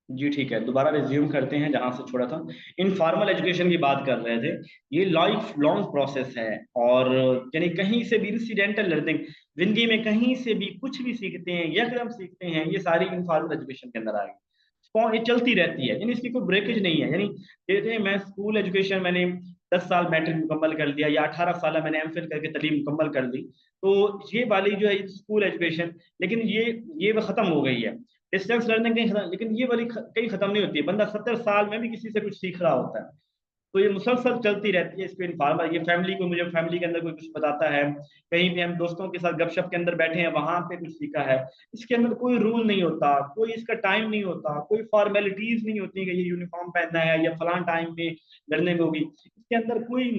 जी ठीक है, दोबारा रिज्यूम करते हैं जहाँ से छोड़ा था। इनफॉर्मल एजुकेशन की बात कर रहे थे। ये लाइफ लॉन्ग प्रोसेस है, और यानी कहीं से भी इंसिडेंटल लर्निंग, जिंदगी में कहीं से भी कुछ भी सीखते हैं, यकदम सीखते हैं, ये सारी इनफॉर्मल एजुकेशन के अंदर आएगी। ये चलती रहती है, यानी इसकी कोई ब्रेकेज नहीं है। यानी जैसे मैं स्कूल एजुकेशन मैंने 10 साल मैट्रिक मुकम्मल कर लिया, या 18 साल मैंने एमफिल करके तालीम मुकम्मल कर ली, तो ये वाली जो है स्कूल एजुकेशन, लेकिन ये वो खत्म हो गई है। डिस्टेंस लर्निंग कहीं खत्म, लेकिन ये वाली कहीं खत्म नहीं होती है। बंदा 70 साल में भी किसी से कुछ सीख रहा होता है। तो ये मुसलसल चलती रहती है। इस पे इन्फॉर्मल, ये फैमिली को, मुझे फैमिली के अंदर कोई कुछ बताता है, कहीं भी हम दोस्तों के साथ गपशप के अंदर बैठे हैं, वहां पे कुछ सीखा है। इसके अंदर कोई रूल नहीं होता, कोई इसका टाइम नहीं होता, कोई फॉर्मेलिटीज नहीं होती कि ये यूनिफॉर्म पहनना है या फलां टाइम पे लर्निंग होगी। इसके अंदर कोई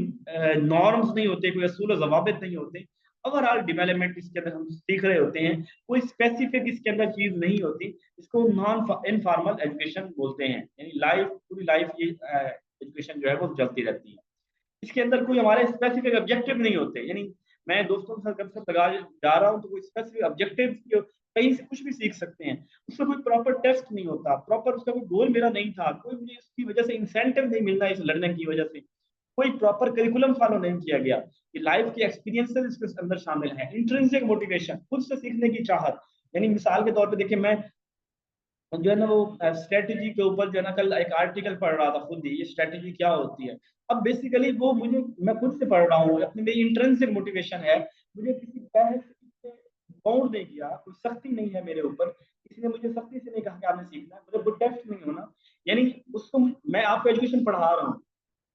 नॉर्म्स नहीं होते, कोई असूल जवाबित नहीं होते। ओवरऑल डेवलपमेंट इसके अंदर हम सीख रहे होते हैं। कोई स्पेसिफिक इसके अंदर चीज नहीं होती। इसको नॉन इनफॉर्मल एजुकेशन बोलते हैं। यानी लाइफ, पूरी लाइफ ये एजुकेशन जो है वो चलती रहती है। इसके अंदर कोई हमारे स्पेसिफिक ऑब्जेक्टिव नहीं होते। यानी मैं दोस्तों के साथ कब से लगा जा रहा हूँ, तो कोई स्पेसिफिक ऑब्जेक्टिव कहीं से कुछ भी सीख सकते हैं। उसका कोई प्रॉपर टेस्ट नहीं होता, प्रॉपर उसका कोई गोल मेरा नहीं था, कोई मुझे इसकी वजह से इंसेंटिव नहीं मिलना इस लर्निंग की वजह से, कोई प्रॉपर करिकुलम फॉलो नहीं किया गया। ये लाइफ के एक्सपीरियंसेस इसके अंदर शामिल हैं। इंट्रिंसिक मोटिवेशन, खुद से सीखने की चाहत। यानी मिसाल के तौर पे देखिए, मैं जो है ना वो स्ट्रेटेजी के ऊपर जो है ना कल एक आर्टिकल पढ़ रहा था खुद ही, ये स्ट्रेटेजी क्या होती है। अब बेसिकली वो मुझे, मैं खुद से पढ़ रहा हूँ, अपनी मेरी इंट्रिंसिक मोटिवेशन है। मुझे किसी बहस से बाउंड नहीं किया, कोई सख्ती नहीं है मेरे ऊपर, किसी ने मुझे सख्ती से नहीं कहा कि आपने सीखना है, मुझे गुड टेस्ट नहीं होना। यानी उसको, मैं आपको एजुकेशन पढ़ा रहा हूँ,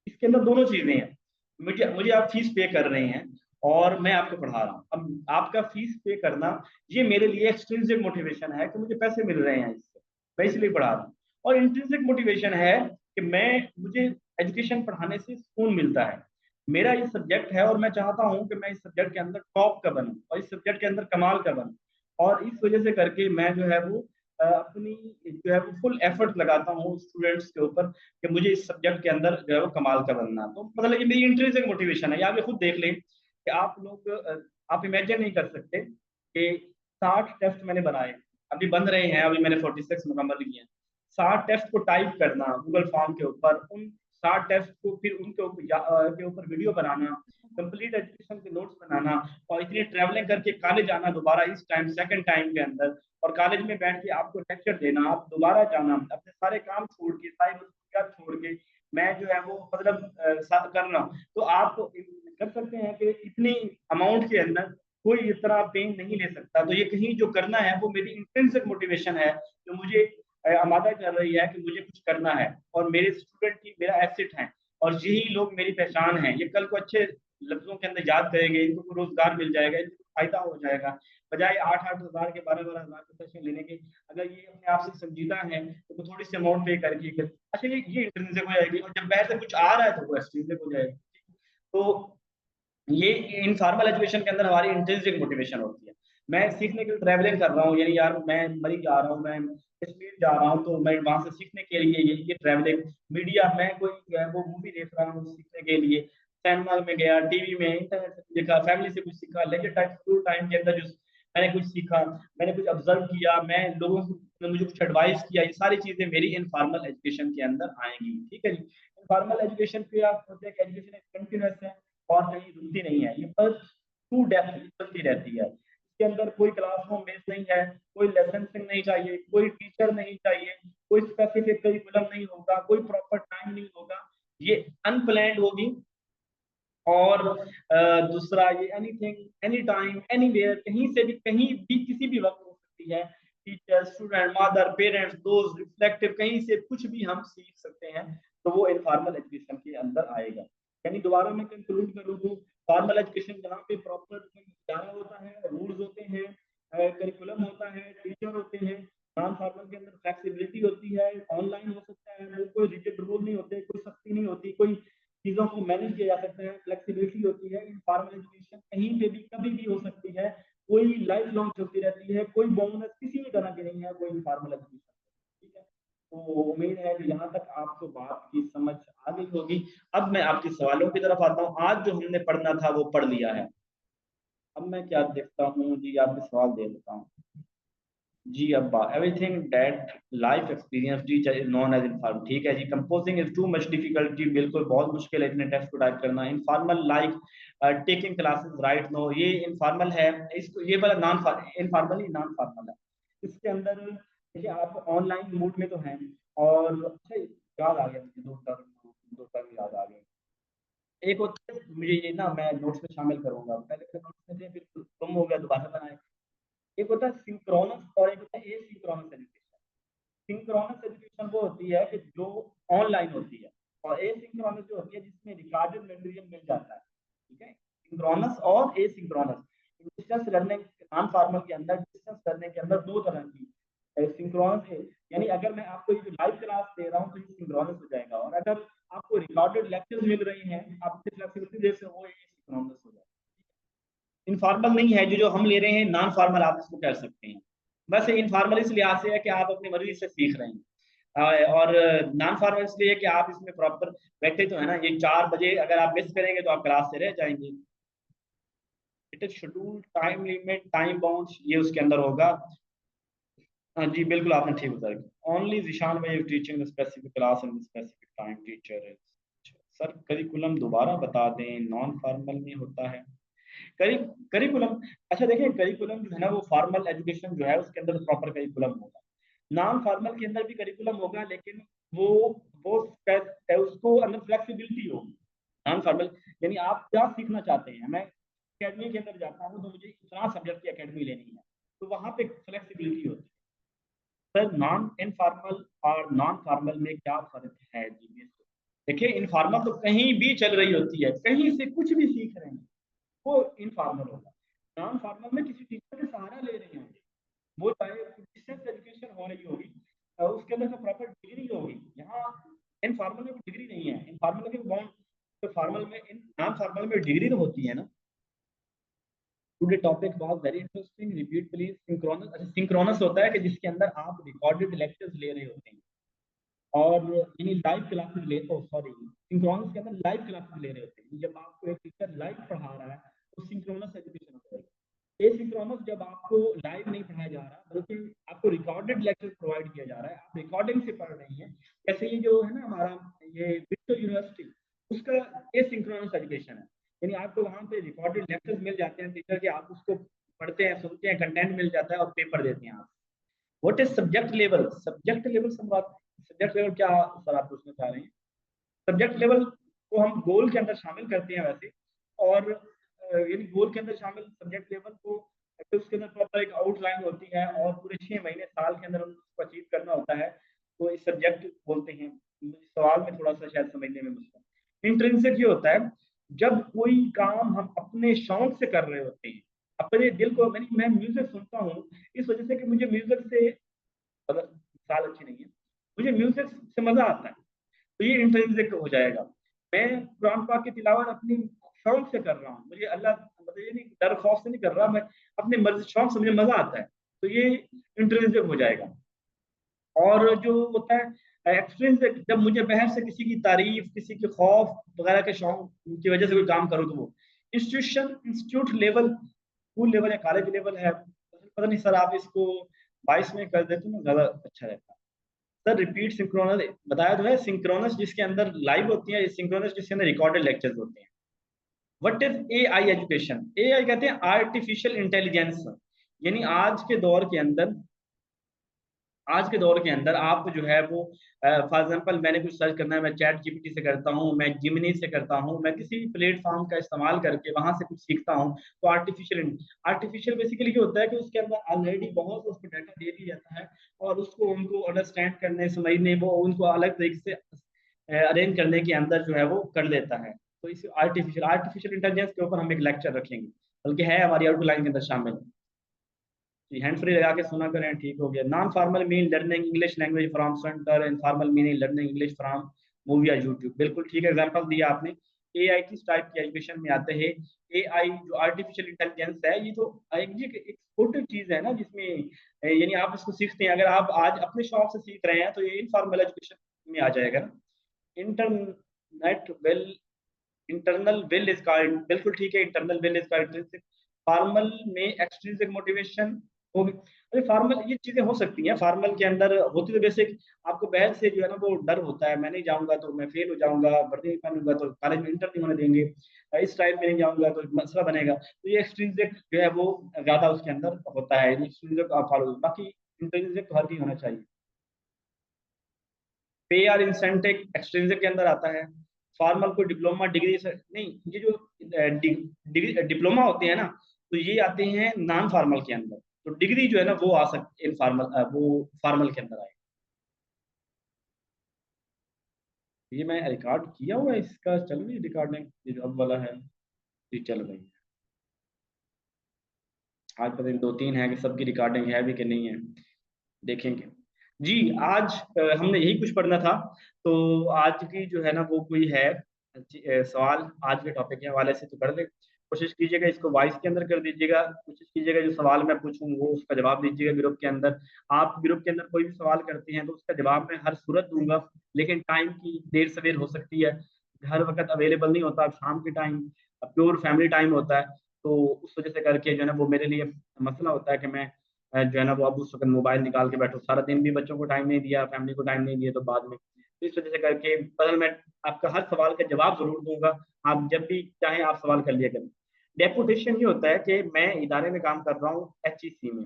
इसके अंदर दोनों चीजें हैं। मुझे मुझे आप फीस पे कर रहे हैं, और मैं आपको पढ़ा रहा हूँ। अब आपका फीस पे करना, ये मेरे लिए एक्सट्रिंसिक मोटिवेशन है कि मुझे पैसे मिल रहे हैं इससे, मैं इसलिए पढ़ा रहा हूँ। और इंट्रिंसिक मोटिवेशन है कि मुझे एजुकेशन पढ़ाने से सुकून मिलता है। मेरा ये सब्जेक्ट है, और मैं चाहता हूँ कि मैं इस सब्जेक्ट के अंदर टॉप का बनूं, और इस सब्जेक्ट के अंदर कमाल का बनूं। और इस वजह से करके मैं जो है वो अपनी जो है वो फुल एफर्ट लगाता हूँ स्टूडेंट्स के ऊपर, कि मुझे इस सब्जेक्ट के अंदर जो है वो कमाल का बनना। तो मतलब ये मेरी इंट्रिंसिक मोटिवेशन है। या आप ये खुद देख लें कि आप लोग आप इमेजिन नहीं कर सकते कि 60 टेस्ट मैंने बनाए, अभी बन रहे हैं, अभी मैंने 46 मुकम्मल किए हैं। 60 टेस्ट को टाइप करना गूगल फॉर्म के ऊपर, उन 60 टेस्ट को फिर उनके ऊपर वीडियो बनाना, कंप्लीट एजुकेशन के नोट्स बनाना, और इतनी ट्रैवलिंग करके कॉलेज आना दोबारा इस टाइम सेकंड टाइम के अंदर, और कॉलेज में बैठ के आपको लेक्चर देना, आप दोबारा जाना, अपने सारे काम छोड़ के, सारी मसरूफियात छोड़ के, मैं जो है वो मतलब करना। तो आप कर सकते हैं कि इतनी अमाउंट के अंदर कोई इतना पेन नहीं ले सकता। तो ये कहीं जो करना है वो मेरी इंट्रिंसिक मोटिवेशन है, जो मुझे आमादा कर रही है कि मुझे कुछ करना है, और मेरे स्टूडेंट ही मेरा एसेट है, और यही लोग मेरी पहचान है। ये कल को अच्छे लफ्जों के अंदर याद करेंगे, इनको रोजगार मिल जाएगा, इनको फायदा हो जाएगा। बजाय 8-8 हज़ार के, 12-12 हज़ार के सेशन लेने के, अगर ये अपने आप से संजीदा है तो थोड़ी सी अमाउंट पे करके, अच्छा ये इंटरनेट हो जाएगी, और जब बाहर से कुछ आ रहा है तो वो एक्सट्रीनसिक हो जाएगा। तो ये इनफॉर्मल एजुकेशन के अंदर हमारी इंट्रिंसिक मोटिवेशन होती है। मैं सीखने के लिए ट्रैवलिंग कर रहा हूँ, यानी यार मैं मरी जा रहा हूँ, मैं कश्मीर जा रहा हूँ, तो मैं वहां से सीखने के लिए ये ट्रैवलिंग। मीडिया, मैं कोई जो है वो मूवी देख रहा हूँ सीखने के लिए, सिनेमा में गया, टीवी में, इंटरनेट से देखा, फैमिली से कुछ सीखा, लेजर टाइम, स्कूल टाइम के अंदर जो मैंने कुछ सीखा, मैंने कुछ ऑब्जर्व किया, मैं लोगों ने मुझे कुछ एडवाइस किया, ये सारी चीजें मेरी इनफॉर्मल एजुकेशन के अंदर आएंगी। ठीक है जी। इनफॉर्मल एजुकेशन पे आप सोचते हैं कि एजुकेशन कंटिन्यूस है और कहीं रुकती नहीं है, ये पर टू डेप्थ चलती रहती है। इसके अंदर कोई क्लासरूम बेस नहीं है, कोई लेसन नहीं चाहिए, कोई टीचर नहीं चाहिए, कोई स्पेसिफिक करिकुलम नहीं होगा, कोई प्रॉपर टाइम नहीं होगा, ये अनप्लैंड होगी। और दूसरा, ये एनीथिंग, एनी टाइम, एनीवेयर, कहीं भी किसी भी वक्त हो सकती है। टीचर, स्टूडेंट, मदर, पेरेंट्स, दोस्त, रिफ्लेक्टिव, कहीं से कुछ भी हम सीख सकते हैं। तो वो इनफॉर्मल एजुकेशन के अंदर आएगा। यानी दोबारा मैं कंक्लूड करूँ तो, फॉर्मल एजुकेशन जहाँ पे प्रॉपर ज्ञान होता है, रूल्स होते हैं, करिकुलम होता है, टीचर होते हैं। नॉन फॉर्मल के अंदर फ्लेक्सिबिलिटी होती है, ऑनलाइन हो सकता है, कोई रिजिड रूल नहीं होते, कोई सख्ती नहीं होती, कोई चीज़ों को मैनेज किया जा सकता है, फ्लेक्सिबिलिटी होती है। इनफॉर्मल एजुकेशन कहीं पे भी कभी भी हो सकती है, कोई लाइफ लॉन्ग चलती रहती है, कोई बोनस किसी भी तरह की नहीं है, कोई इनफॉर्मल एजुकेशन। ठीक है। तो उम्मीद है कि यहाँ तक आपको बात की समझ आ गई होगी। अब मैं आपके सवालों की तरफ आता हूँ। आज जो हमने पढ़ना था वो पढ़ लिया है। अब मैं क्या देखता हूँ जी, आपके सवाल दे देता हूँ। जी अब्बा, everything that life experience teacher is known as inform. ठीक है जी, composing is too much difficulty, बिल्कुल बहुत मुश्किल है इतने टेक्स्ट को टाइप करना। Informal like taking classes right no, ये इनफॉर्मल है। इसको ये वाला नॉन इनफॉर्मल ही नॉन फॉर्मल है। इसके अंदर देखिए आप ऑनलाइन मूड में तो हैं, और अच्छा याद आ गया मुझे, दो टर्म याद आ गए। एक होता है, मुझे ये ना मैं नोट्स में शामिल करूंगा, पहले के नोट्स में थे फिर गुम हो गया, दोबारा बनाए। एक होता है सिंक्रोनस और एक होता है एसिंक्रोनस एजुकेशन। सिंक्रोनस एजुकेशन वो होती है कि जो ऑनलाइन होती है, और एसिंक्रोनस जो होती है जिसमें रिकॉर्डेड मटेरियल मिल जाता है। ठीक है, सिंक्रोनस और asynchronous. Distance learning non formal के अंदर, डिस्टेंस लर्निंग के अंदर दो तरह की सिंक्रोनस है। यानी अगर मैं आपको ये जो लाइव क्लास दे रहा हूँ तो ये सिंक्रोनस हो जाएगा, और अगर आपको रिकॉर्डेड लेक्चर्स मिल रही हैं आप अपनी फ्लेक्सिबिलिटी दे से, वो एसिंक्रोनस हो जाएगा। इनफॉर्मल नहीं है, जो जो हम ले रहे हैं नॉन फॉर्मल आप इसको कर सकते हैं। बस इनफॉर्मल इस लिहाज से है कि आप अपनी मर्जी से सीख रहे हैं, और नॉन फॉर्मल इसलिए है कि आप इसमें प्रॉपर बैठे तो है ना। ये 4 बजे अगर आप मिस करेंगे तो आप क्लास से रह जाएंगे। It is schedule time limit time bound, ये उसके अंदर होगा। हाँ जी बिल्कुल, आपने ठीक बताया। ओनली जिशान में teaching specific class and specific time teacher. Sir curriculum दोबारा बता दें, नॉन फॉर्मल में होता है करी करिकुलम। अच्छा देखिए, करिकुलम जो है ना वो फॉर्मल एजुकेशन जो है उसके अंदर प्रॉपर करिकुलम होगा। नॉन फॉर्मल के अंदर भी करिकुलम होगा, लेकिन वो वो उसको अंदर फ्लेक्सिबिलिटी होगी। नॉन फॉर्मल यानी आप क्या सीखना चाहते हैं, मैं अकेडमी के अंदर जाता हूँ तो मुझे इतना सब्जेक्ट की अकेडमी लेनी है, तो वहां पे फ्लेक्सिबिलिटी होती है। सर नॉन इनफॉर्मल और नॉन फॉर्मल में क्या फर्क है जी? देखिए इनफॉर्मल तो कहीं भी चल रही होती है, कहीं से कुछ भी सीख रहे हैं, वो इनफॉर्मल होगा। नॉन फॉर्मल में किसी टीचर का सहारा ले रहे होंगे, वो चाहे डिस्टेंस एजुकेशन हो रही होगी, उसके अंदर तो प्रॉपर डिग्री होगी। यहाँ इनफॉर्मल में कोई डिग्री नहीं है, इनफॉर्मल के बाउंड, तो फॉर्मल में इन नॉन फॉर्मल में डिग्री तो होती है ना। Today topic was very interesting, repeat please. Synchronous, अच्छा सिंक्रोनस होता है कि जिसके अंदर आप रिकॉर्डेड लेक्चर्स ले रहे होते हैं, और यानी लाइव क्लासेस ले, ओ सॉरी, सिंक्रोनस के अंदर लाइव क्लासेस ले रहे होते हैं। जब आपको एक टीचर लाइव पढ़ा रहा है तो सिंक्रोनस एजुकेशन हो जाएगी। एसिंक्रोनस जब आपको लाइव नहीं पढ़ाया जा रहा बल्कि आपको रिकॉर्डेड लेक्चर प्रोवाइड किया जा रहा है, आप रिकॉर्डिंग से पढ़ रहे हैं। जैसे ये जो है ना हमारा ये विक्टोर यूनिवर्सिटी, उसका एसिंक्रोनस एजुकेशन है। यानी आपको वहां पे रिकॉर्डेड लेक्चर्स मिल जाते हैं टीचर के, आप उसको पढ़ते हैं, सुनते हैं, कंटेंट मिल जाता है और पेपर देते हैं आप। What is subject level? Subject level subject level क्या सर आप पूछना चाह रहे हैं? सब्जेक्ट लेवल को हम गोल के अंदर शामिल करते हैं वैसे, और यानी गोल के अंदर शामिल सब्जेक्ट लेवल को, तो उसके अंदर प्रॉपर एक आउटलाइन होती है और पूरे 6 महीने साल के अंदर उसको अचीव करना होता है, तो इस सब्जेक्ट बोलते हैं। मुझे सवाल में थोड़ा सा शायद समझने में मुश्किल। इंट्रिंसिक ये होता है जब कोई काम हम अपने शौक से कर रहे होते हैं, अपने दिल को। मैं म्यूजिक सुनता हूँ इस वजह से कि मुझे म्यूजिक से, अगर मिसाल अच्छी नहीं है, मुझे म्यूजिक से मजा आता है, तो ये इंट्रिंसिक हो जाएगा। मैं कुरान पाक की तिलावत अपनी शौक से कर रहा हूँ, मुझे अल्लाह मतलब ये नहीं डर खौफ से नहीं कर रहा, मैं अपने मर्जी शौक से, मुझे मजा आता है, तो ये इंट्रिंसिक हो जाएगा। और जो होता है एक्सट्रिंसिक, जब मुझे बाहर से किसी की तारीफ, किसी के खौफ वगैरह के शौक की वजह से कोई काम करूँ तो वो इंस्टीट्यूट लेवल, स्कूल लेवल या कॉलेज लेवल है। पता नहीं सर, आप इसको 22 में कर देते ना ज्यादा अच्छा रहता। सर रिपीट सिंक्रोनस बताया तो है, सिंक्रोनस जिसके अंदर लाइव होती है, सिंक्रोनस जिसके अंदर रिकॉर्डेड लेक्चर्स होते हैं। What is AI education? AI कहते हैं आर्टिफिशियल इंटेलिजेंस। यानी आज के दौर के अंदर आप जो है वो, फॉर एग्जांपल मैंने कुछ सर्च करना है, मैं चैट जीपीटी से करता हूँ, मैं जिमिनी से करता हूँ, मैं किसी भी प्लेटफॉर्म का इस्तेमाल करके वहां से कुछ सीखता हूँ, तो आर्टिफिशियल बेसिकली क्या होता है कि उसके अंदर ऑलरेडी बहुत उसको डाटा दे दिया जाता है, और उसको उनको अंडरस्टैंड करने समझने, वो उनको अलग तरीके से अरेंज करने के अंदर जो है वो कर लेता है। तो इस आर्टिफिशियल इंटेलिजेंस के ऊपर हम एक लेक्चर रखेंगे, बल्कि है हमारी आउटलाइन के अंदर शामिल। जी हैंड फ्री लगा के सुना करें, ठीक हो गया। Non formal mean learning English language from centre, and formal meaning learning English from movie या यूट्यूब। बिल्कुल ठीक एग्जांपल दिया आपने। एआई किस टाइप की एजुकेशन में आते हैं? एआई जो आर्टिफिशियल इंटेलिजेंस है, ये तो एक छोटी चीज है ना, जिसमें यानी आप इसको सीखते हैं, अगर आप आज अपने शौक से सीख रहे हैं तो ये इनफॉर्मल एजुकेशन में आ जाएगा ना। Internet well internal will is called, बिल्कुल ठीक है, internal will is called. Formal में एक्सट्रिंसिक मोटिवेशन, वो भी अरे फॉर्मल ये चीज़ें हो सकती हैं, फॉर्मल के अंदर होती तो बेसिक आपको बैच से जो है ना वो डर होता है, मैं नहीं जाऊँगा तो मैं फेल हो जाऊँगा, वर्दी नहीं पहनूँगा तो कॉलेज में इंटर नहीं होने देंगे, इस टाइम में नहीं जाऊँगा तो मसला बनेगा। तो ये एक्सट्रिंसिक जो है वो ज़्यादा उसके अंदर होता है, एक्सट्रिंसिक आप फॉलो बाकी इंट्रिंसिक तो हर चीज़ होना चाहिए। पे और इंसेंटिव एक्सट्रिंसिक के अंदर आता है। फॉर्मल को डिप्लोमा डिग्री से नहीं, ये जो डिग्री डिप्लोमा होते हैं ना, तो ये आते हैं नॉन फॉर्मल के अंदर। तो डिग्री जो है ना वो आ सकती इनफॉर्मल वो फॉर्मल के अंदर आएगी। ये मैं रिकॉर्ड किया हुआ है इसका चल रही है रिकॉर्डिंग, ये जो अब वाला है, ये चल रही है। आज पता नहीं 2-3 है कि सबकी रिकॉर्डिंग है भी कि नहीं है, देखेंगे। जी, आज हमने यही कुछ पढ़ना था, तो आज की जो है ना वो कोई है सवाल आज के टॉपिक के हवाले से तो कर लें। कोशिश कीजिएगा इसको वॉइस के अंदर कर दीजिएगा, कोशिश कीजिएगा जो सवाल मैं पूछूँ वो उसका जवाब दीजिएगा ग्रुप के अंदर। आप ग्रुप के अंदर कोई भी सवाल करते हैं तो उसका जवाब मैं हर सूरत दूँगा, लेकिन टाइम की देर-सवेर हो सकती है। हर वक़्त अवेलेबल नहीं होता, शाम के टाइम प्योर फैमिली टाइम होता है, तो उस वज़ह से करके जो है ना वो मेरे लिए मसला होता है कि मैं जो है ना वो अब उस वक़्त मोबाइल निकाल के बैठो, सारा दिन भी बच्चों को टाइम नहीं दिया, फैमिली को टाइम नहीं दिया तो बाद में। तो इस वज़ह से करके कल मैं आपका हर सवाल का जवाब ज़रूर दूँगा, आप जब भी चाहें आप सवाल कर लिया करें। डेपुटेशन ये होता है कि मैं इदारे में काम कर रहा हूँ एचईसी में,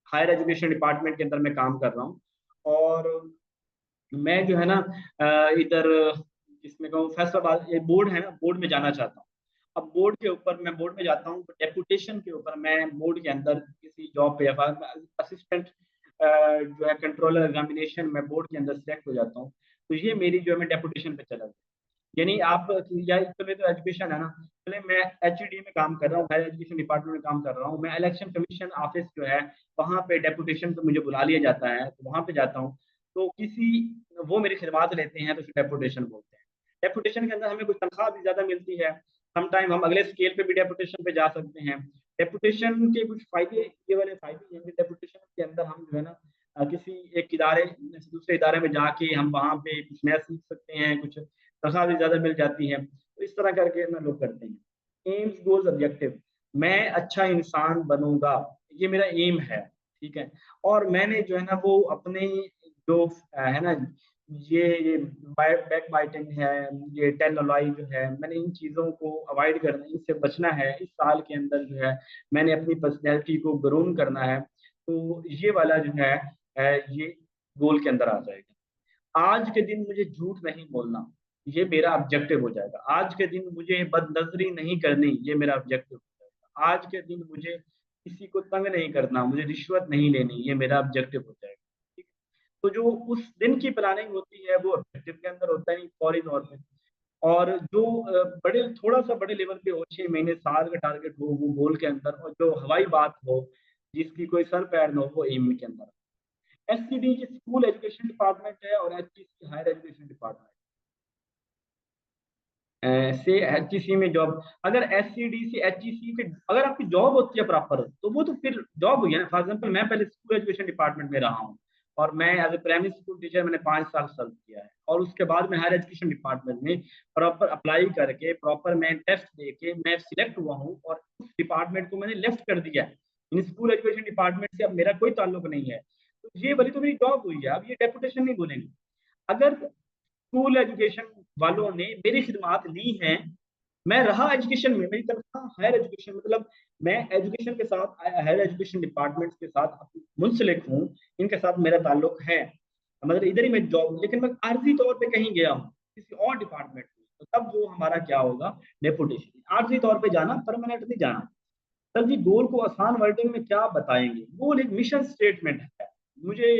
हायर एजुकेशन डिपार्टमेंट के अंदर मैं काम कर रहा हूँ और मैं जो है ना इधर जिसमें कहूँ फैसलाबाद ये बोर्ड है ना, बोर्ड में जाना चाहता हूँ। अब बोर्ड के ऊपर मैं बोर्ड में जाता हूँ, तो डेपुटेशन के ऊपर मैं बोर्ड के अंदर किसी जॉब पे या असिस्टेंट जो है कंट्रोलर एग्जामिनेशन में बोर्ड के अंदर सिलेक्ट हो जाता हूँ। तो ये मेरी जो है मैं डेपुटेशन पे चला गया। यानी आप या चले तो एजुकेशन है ना, चले मैं एचईडी में काम कर रहा हूँ, हायर एजुकेशन डिपार्टमेंट में काम कर रहा हूँ। मैं इलेक्शन कमीशन ऑफिस जो है, वहाँ पे डेपुटेशन पे मुझे बुला लिया जाता है, तो वहाँ पे जाता हूँ। तो किसी वो मेरी खिदमत लेते हैं, तो उसे डेपुटेशन बोलते हैं। डेपुटेशन के अंदर हमें कुछ तनख्वाह भी ज़्यादा मिलती है। सम टाइम हम अगले स्केल पे भी डेपुटेशन पे जा सकते हैं। डेपुटेशन के कुछ फ़ायदे ये वाले फ़ायदे हैं कि डेपुटेशन के अंदर हम जो है ना किसी एक इदारे से दूसरे इदारे में जाके हम वहाँ पे कुछ नया सीख सकते हैं, कुछ तनख्वाह भी ज़्यादा मिल जाती है। तो इस तरह करके ना लोग करते हैं। एम्स, गोल्स, ऑब्जेक्टिव मैं अच्छा इंसान बनूँगा, ये मेरा एम है, ठीक है? और मैंने जो है ना वो अपने जो है ना ये बैक बाइटिंग है, ये टेल लाई जो है, मैंने इन चीज़ों को अवॉइड करना है, इनसे बचना है। इस साल के अंदर जो है मैंने अपनी पर्सनैलिटी को ग्रूम करना है। तो ये वाला जो है ये गोल के अंदर आ जाएगा। आज के दिन मुझे झूठ नहीं बोलना, ये मेरा ऑब्जेक्टिव हो जाएगा। आज के दिन मुझे बदनज़री नहीं करनी, ये मेरा ऑब्जेक्टिव हो जाएगा। आज के दिन मुझे किसी को तंग नहीं करना, मुझे रिश्वत नहीं लेनी, ये मेरा ऑब्जेक्टिव हो जाएगा। ठीक है? तो जो उस दिन की प्लानिंग होती है, वो ऑब्जेक्टिव के अंदर होता है फौरी तौर पे। और जो बड़े थोड़ा-सा बड़े लेवल पे हो, 6 महीने, साल का टारगेट हो, वो गोल के अंदर और जो हवाई बात हो, जिसकी कोई सर-पैर ना हो, वो एम के अंदर। एससीडी स्कूल एजुकेशन डिपार्टमेंट है और एचईसी हायर एजुकेशन डिपार्टमेंट से एचईसी में जॉब अगर एससीडी से एचईसी पे अगर आपकी जॉब होती है प्रॉपर तो वो तो फिर जॉब हुई है ना। फॉर एग्जांपल मैं पहले स्कूल एजुकेशन डिपार्टमेंट में रहा हूँ और मैं as a primary school teacher मैंने 5 साल सर्व किया है और उसके बाद मैं हायर एजुकेशन डिपार्टमेंट में प्रॉपर अप्लाई करके प्रॉपर मैं टेस्ट दे के मैं सिलेक्ट हुआ हूँ और उस डिपार्टमेंट को मैंने लेफ्ट कर दिया है। इन स्कूल एजुकेशन डिपार्टमेंट से अब मेरा कोई ताल्लुक नहीं है। तो ये वाली तो मेरी जॉब हुई है, अब ये डेपुटेशन नहीं बोलेंगे। अगर स्कूल एजुकेशन वालों ने मेरी खिदमात ली हैं, मैं रहा एजुकेशन में, मेरी तनख्वाह हायर एजुकेशन मतलब मैं एजुकेशन के साथ हायर एजुकेशन डिपार्टमेंट्स के साथ मुंसलिक हूँ, इनके साथ मेरा ताल्लुक है। मतलब इधर ही मैं जॉब लेकिन मैं आर्ज़ी तौर पे कहीं गया हूँ, किसी और डिपार्टमेंट में, तो तब वो हमारा क्या होगा डेपुटेशन। आर्ज़ी तौर पे जाना, परमानेंट नहीं जाना। सर जी गोल को आसान वर्डिंग में क्या बताएँगे? गोल एक मिशन स्टेटमेंट है। मुझे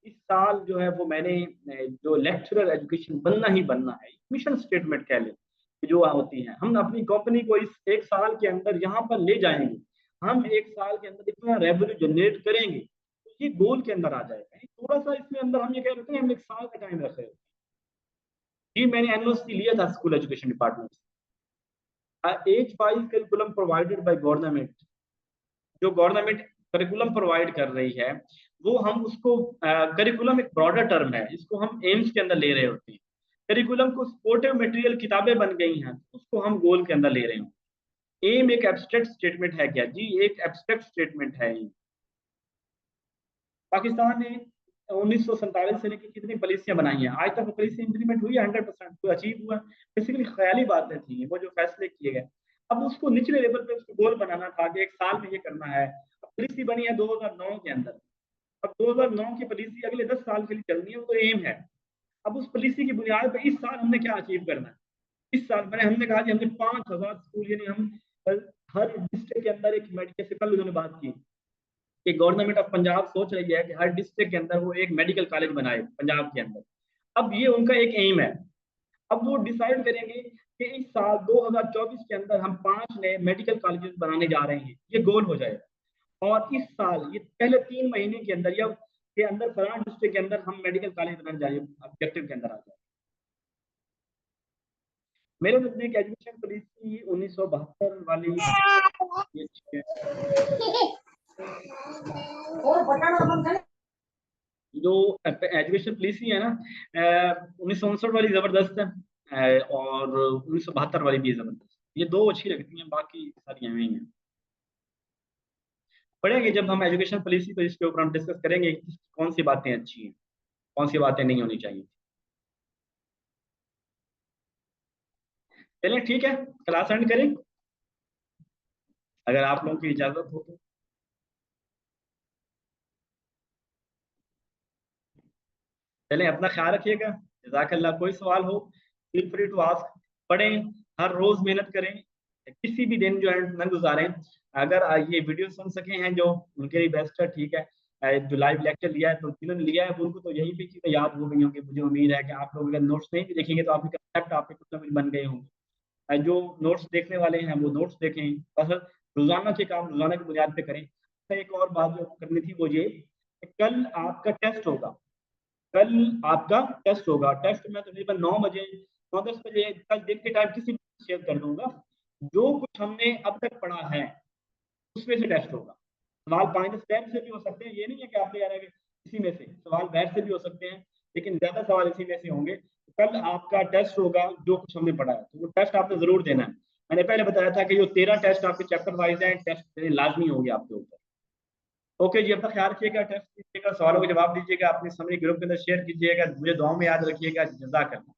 इस साल जो है वो मैंने जो लेक्चरर एजुकेशन बनना ही बनना है। मिशन स्टेटमेंट कह लें, जो होती हैं। हम अपनी कंपनी को इस 1 साल के अंदर यहाँ पर ले जाएँगे। हम 1 साल के अंदर इतना रेवेन्यू जनरेट करेंगे, तो ये गोल के अंदर आ जाएगा। थोड़ा-सा इसमें अंदर हम ये कह रहे थे हम 1 साल का टाइम रख रहे हैं। जी, मैंने एनओसी लिया था स्कूल एजुकेशन डिपार्टमेंट से। Age wise curriculum provided by government जो गवर्नमेंट करिकुलम प्रोवाइड कर रही है, वो हम उसको करिकुलम एक ब्रॉडर टर्म है, इसको हम एम्स के अंदर ले रहे होते हैं। करिकुलम को सपोर्टिव मटेरियल किताबें बन गई हैं, उसको हम गोल के अंदर ले रहे हों। एम एक एब्स्ट्रैक्ट स्टेटमेंट है क्या? जी, एक एब्स्ट्रैक्ट स्टेटमेंट है एम। पाकिस्तान ने 1947 से लेकर कितनी पॉलिसियां बनाई हैं, आज तक वो पॉलिसी इंप्लीमेंट हुई है 100%, कोई अचीव हुआ? बेसिकली ख्याली बातें थी वो जो फैसले किए गए। अब उसको निचले लेवल पे उसको गोल बनाना था कि एक साल में ये करना है। अब पॉलिसी बनी है 2009 के अंदर। अब 2009 की पॉलिसी अगले 10 साल के लिए चलनी है, वो तो एम है। अब उस पॉलिसी की बुनियाद पर इस साल हमने क्या अचीव करना है? इस साल मैंने हमने कहा कि हमने 5,000 स्कूल, यानी हम हर डिस्ट्रिक्ट के अंदर एक मेडिकल, से कल उन्होंने बात की कि गवर्नमेंट ऑफ पंजाब सोच रही है कि हर डिस्ट्रिक्ट के अंदर वो एक मेडिकल कॉलेज बनाए पंजाब के अंदर। अब ये उनका एक एम है। अब वो डिसाइड करेंगे कि इस साल 2024 के अंदर हम 5 नए मेडिकल कॉलेजेस बनाने जा रहे हैं, ये गोल हो जाएगा। और इस साल ये पहले 3 महीने के अंदर या के अंदर फलान डिस्ट्रिक्ट के अंदर हम मेडिकल कॉलेज बनाने जा रहे हैं, ऑब्जेक्टिव के अंदर आ जाए। मेरे नजदीक एजुकेशन पॉलिसी 1972 वाली ये अच्छी है। जो एजुकेशन पॉलिसी है ना, 1959 वाली जबरदस्त है, और 1972 वाली भी जबरदस्त। ये दो अच्छी लगती हैं, बाकी सारी हमें ही हैं। पढ़ेंगे जब हम एजुकेशन पॉलिसी, तो इसके ऊपर हम डिस्कस करेंगे कि कौन सी बातें अच्छी हैं, कौन सी बातें नहीं होनी चाहिए। चलिए ठीक है, क्लास एंड करें अगर आप लोगों की इजाजत हो तो। चलें, अपना ख्याल रखिएगा। जज़ाकल्लाह। कोई सवाल हो फील फ्री टू आस्क। पढ़ें, हर रोज मेहनत करें, किसी भी दिन जो है न गुजारें। अगर ये वीडियो सुन सके हैं जो, उनके लिए बेस्ट है, ठीक है। जो लाइव लेक्चर लिया है, तो जिन्होंने लिया है उनको तो यही भी चीजें याद हो गई होंगी। मुझे उम्मीद है कि आप लोग अगर नोट्स नहीं भी देखेंगे तो आपके कंसेप्ट आपके कुछ ना कुछ बन गए होंगे। जो नोट्स देखने वाले हैं वो नोट्स देखें, बस रोजाना के काम रोजाना की बुनियाद पे करें। एक और बात जो करनी थी वो ये कि कल आपका टेस्ट होगा। कल आपका टेस्ट होगा। टेस्ट में तकरीबन 9 बजे, 9-10 बजे कल दिन के टाइम किसी भी शेयर कर दूंगा। जो कुछ हमने अब तक पढ़ा है उसमें से टेस्ट होगा। सवाल 5-10 बैच से भी हो सकते हैं, ये नहीं है कि आपने यार इसी में से सवाल बैच से भी हो सकते हैं, लेकिन ज्यादा सवाल इसी में से होंगे। कल आपका टेस्ट होगा जो कुछ हमने पढ़ा है, तो वो टेस्ट आपने जरूर देना है। मैंने पहले बताया था कि जो 13 टेस्ट आपके चैप्टर वाइज हैं, टेस्ट लाजमी होंगे आपके ऊपर। ओके जी, अपना ख्याल रखिएगा, टेस्ट कीजिएगा, सवालों के जवाब दीजिएगा, अपनी समरी ग्रुप के अंदर शेयर कीजिएगा, मुझे दुआ में याद रखिएगा। जज़ाकल्लाह।